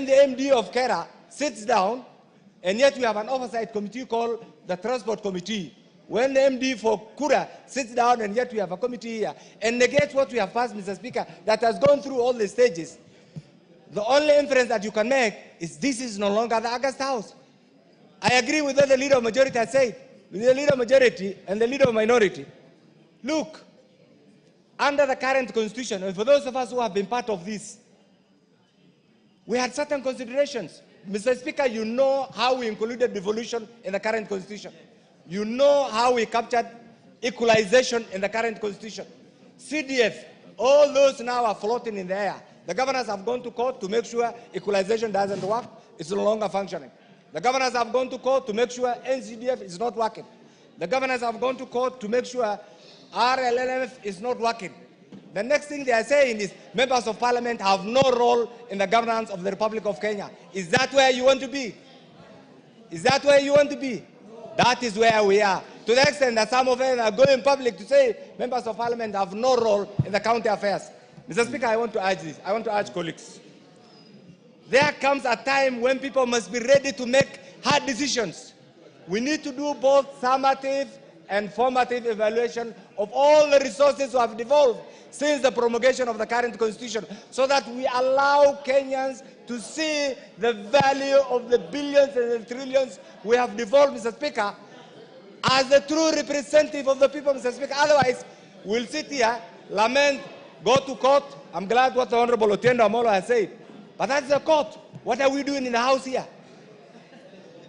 when the MD of Kera sits down, and yet we have an oversight committee called the Transport Committee. When the MD for Kura sits down, and yet we have a committee here, and negates what we have passed, Mr. Speaker, that has gone through all the stages, the only inference that you can make is this is no longer the August House. I agree with what the leader of majority has said, with the leader of majority and the leader of minority. Look, under the current constitution, and for those of us who have been part of this, we had certain considerations. Mr. Speaker, you know how we included devolution in the current constitution. You know how we captured equalization in the current constitution. CDF, all those now are floating in the air. The governors have gone to court to make sure equalization doesn't work. It's no longer functioning. The governors have gone to court to make sure NCDF is not working. The governors have gone to court to make sure RLLF is not working. The next thing they are saying is members of parliament have no role in the governance of the Republic of Kenya. Is that where you want to be? Is that where you want to be? That is where we are. To the extent that some of them are going public to say members of parliament have no role in the county affairs. Mr. Speaker, I want to urge this. I want to urge colleagues. There comes a time when people must be ready to make hard decisions. We need to do both summative and formative evaluation of all the resources that have devolved since the promulgation of the current constitution, so that we allow Kenyans to see the value of the billions and the trillions we have devolved, Mr. Speaker, as the true representative of the people, Mr. Speaker. Otherwise, we'll sit here, lament, go to court. I'm glad what the Honorable Otiendo Amolo has said. But that's the court. What are we doing in the House here?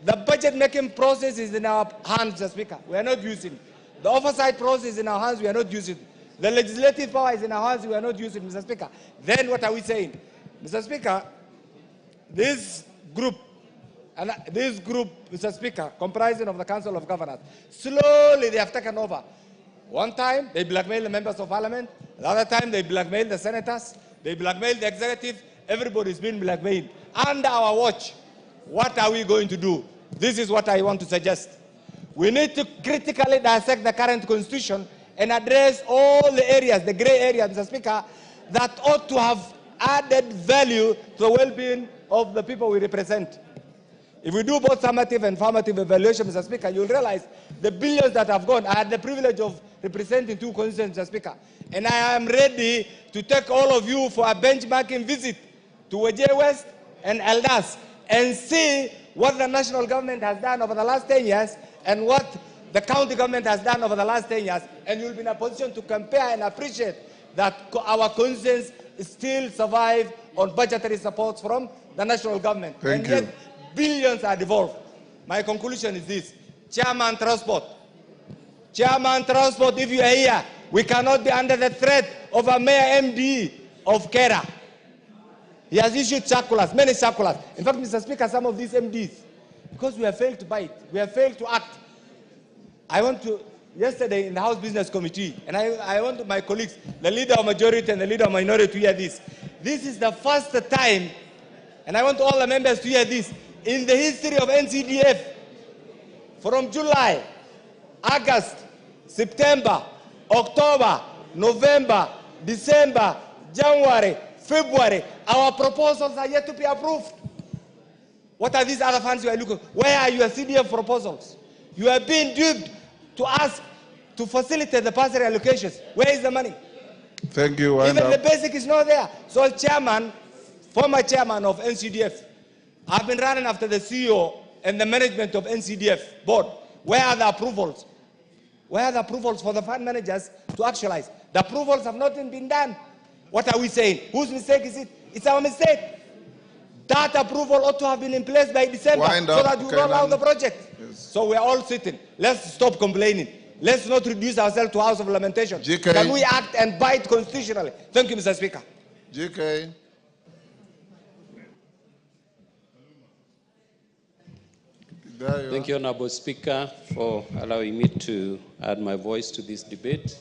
The budget-making process is in our hands, Mr. Speaker. We are not using it. The oversight process is in our hands. We are not using it. The legislative power is in our hands. We are not using it, Mr. Speaker. Then what are we saying? Mr. Speaker, this group, Mr. Speaker, comprising of the Council of Governors, slowly they have taken over. One time, they blackmailed the members of parliament. The other time, they blackmailed the senators. They blackmailed the executive. Everybody's been blackmailed. Under our watch, what are we going to do? This is what I want to suggest. We need to critically dissect the current constitution and address all the areas, the gray areas, Mr. Speaker, that ought to have added value to the well-being of the people we represent. If we do both summative and formative evaluation, Mr. Speaker, you'll realize the billions that have gone. I had the privilege of representing 2 constituencies, Mr. Speaker, and I am ready to take all of you for a benchmarking visit to Wajir West and Eldas and see what the national government has done over the last 10 years and what the county government has done over the last 10 years, and you'll be in a position to compare and appreciate that our constituents still survive on budgetary supports from the national government. Thank you. Yet billions are devolved. My conclusion is this. Chairman Transport, if you are here, we cannot be under the threat of a Mayor MD of Kera. He has issued circulars, many circulars. In fact, Mr. Speaker, some of these MDs, because we have failed to bite, we have failed to act. I want to, yesterday in the House Business Committee, and I want my colleagues, the leader of majority and the leader of minority, to hear this. This is the first time, and I want all the members to hear this, in the history of NCDF, from July, August, September, October, November, December, January, February, our proposals are yet to be approved. What are these other funds you are looking for? Where are your CDF proposals? You are being duped to ask to facilitate the bursary allocations. Where is the money? Thank you. Even the basic is not there. So chairman, former chairman of NCDF, I've been running after the CEO and the management of NCDF board. Where are the approvals? Where are the approvals for the fund managers to actualize? The approvals have not been done. What are we saying? Whose mistake is it? It's our mistake. That approval ought to have been in place by December so that we roll out the project. Yes. So we're all sitting. Let's stop complaining. Let's not reduce ourselves to a house of lamentation. GK. Can we act and bite constitutionally? Thank you, Mr. Speaker. GK. Thank you, Honorable Speaker, for allowing me to add my voice to this debate.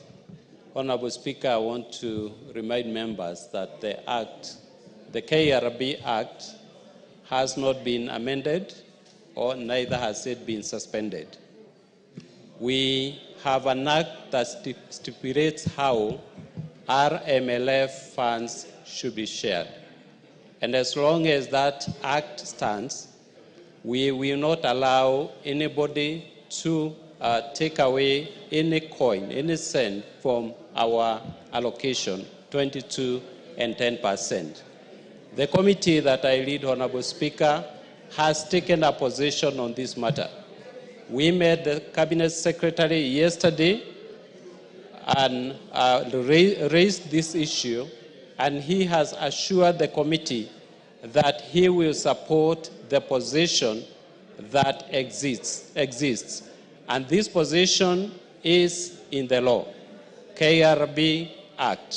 Honorable Speaker, I want to remind members that the Act, the KRB Act, has not been amended, or neither has it been suspended. We have an act that stipulates how RMLF funds should be shared. And as long as that act stands, we will not allow anybody to take away any coin, any cent from our allocation, 22 and 10%. The committee that I lead, Honorable Speaker, has taken a position on this matter. We met the Cabinet Secretary yesterday and raised this issue, and he has assured the committee that he will support the position that exists. And this position is in the law, KRB Act.